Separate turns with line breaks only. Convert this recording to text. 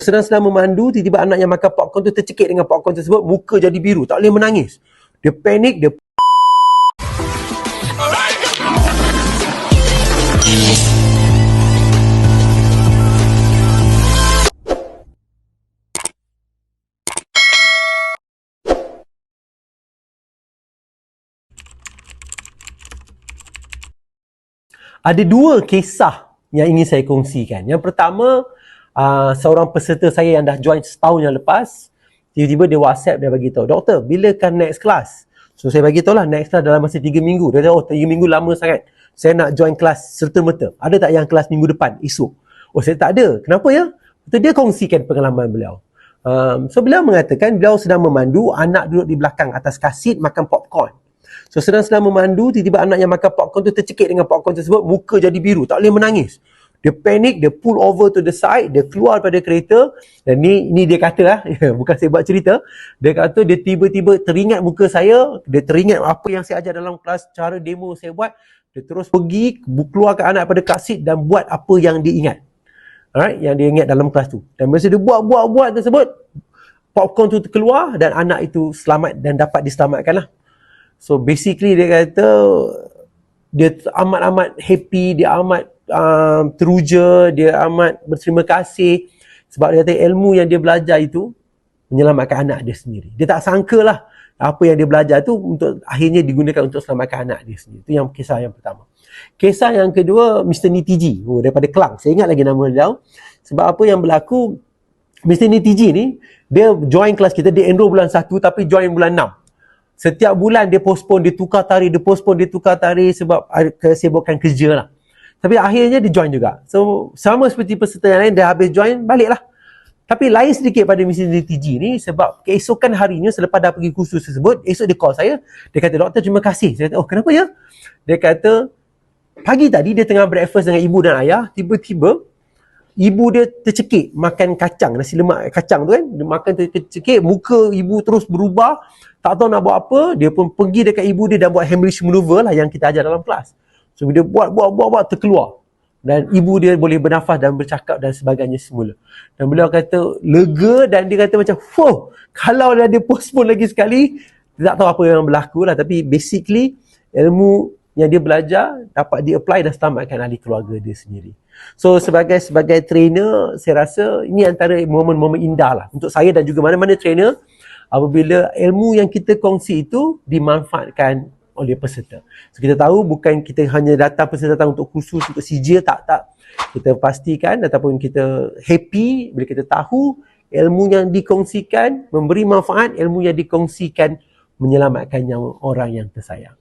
Sedang-sedang memandu, tiba-tiba anak yang makan popcorn tu tercekik dengan popcorn tersebut, muka jadi biru, tak boleh menangis. Dia panik, dia ada dua kisah yang ingin saya kongsikan. Yang pertama, seorang peserta saya yang dah join setahun yang lepas, tiba-tiba dia WhatsApp, dia bagi tahu, "Doktor, bila kan next class?" So saya bagi tahu lah, next class dalam masa 3 minggu. Dia kata, "Oh, 3 minggu lama sangat. Saya nak join kelas serta-merta. Ada tak yang kelas minggu depan, esok?" Oh, saya tak ada. Kenapa ya? Betul, dia kongsikan pengalaman beliau. So beliau mengatakan beliau sedang memandu, anak duduk di belakang atas kasit makan popcorn. So sedang-sedang memandu, tiba-tiba anak yang makan popcorn tu tercekik dengan popcorn tersebut, muka jadi biru, tak boleh menangis. Dia panik, dia pull over to the side, dia keluar daripada kereta, dan ni dia kata lah, bukan saya buat cerita, dia kata dia tiba-tiba teringat muka saya, dia teringat apa yang saya ajar dalam kelas, cara demo saya buat, dia terus pergi, keluarkan anak daripada kasit dan buat apa yang dia ingat. Alright, yang dia ingat dalam kelas tu. Dan masa dia buat tersebut, popcorn tu keluar dan anak itu selamat dan dapat diselamatkan lah. So basically dia kata dia amat-amat happy, dia amat teruja, dia amat berterima kasih sebab dia kata ilmu yang dia belajar itu menyelamatkan anak dia sendiri. Dia tak sangka lah apa yang dia belajar tu untuk akhirnya digunakan untuk selamatkan anak dia sendiri. Itu yang kisah yang pertama. Kisah yang kedua, Mr. Nitiji, daripada Kelang. Saya ingat lagi nama dia. Sebab apa yang berlaku, Mr. Nitiji ni, dia join kelas kita, dia enroll bulan 1 tapi join bulan 6. Setiap bulan dia postpone, dia tukar tarikh sebab kesibukan kerja lah. Tapi akhirnya dia join juga. So, sama seperti peserta yang lain, dia habis join, baliklah. Tapi lain sedikit pada Mr. NTG ni, sebab keesokan harinya selepas dah pergi kursus tersebut, esok dia call saya, dia kata, "Doktor, terima kasih." Saya kata, "Oh, kenapa ya?" Dia kata, pagi tadi dia tengah breakfast dengan ibu dan ayah, tiba-tiba ibu dia tercekik makan kacang, nasi lemak kacang tu kan, dia makan tercekik, muka ibu terus berubah, tak tahu nak buat apa, dia pun pergi dekat ibu dia dan buat Heimlich maneuver lah yang kita ajar dalam kelas. So dia buat terkeluar. Dan ibu dia boleh bernafas dan bercakap dan sebagainya semula. Dan beliau kata lega dan dia kata macam, "Wow, kalau dia postpone lagi sekali," dia tak tahu apa yang berlaku lah. Tapi basically, ilmu yang dia belajar dapat di-apply dan selamatkan ahli keluarga dia sendiri. So sebagai trainer, saya rasa ini antara momen-momen indah lah untuk saya dan juga mana-mana trainer apabila ilmu yang kita kongsi itu dimanfaatkan oleh peserta. So kita tahu bukan kita hanya peserta datang untuk khusus, untuk sijil, tak. Kita pastikan ataupun kita happy bila kita tahu ilmu yang dikongsikan memberi manfaat, ilmu yang dikongsikan menyelamatkan nyawa orang yang tersayang.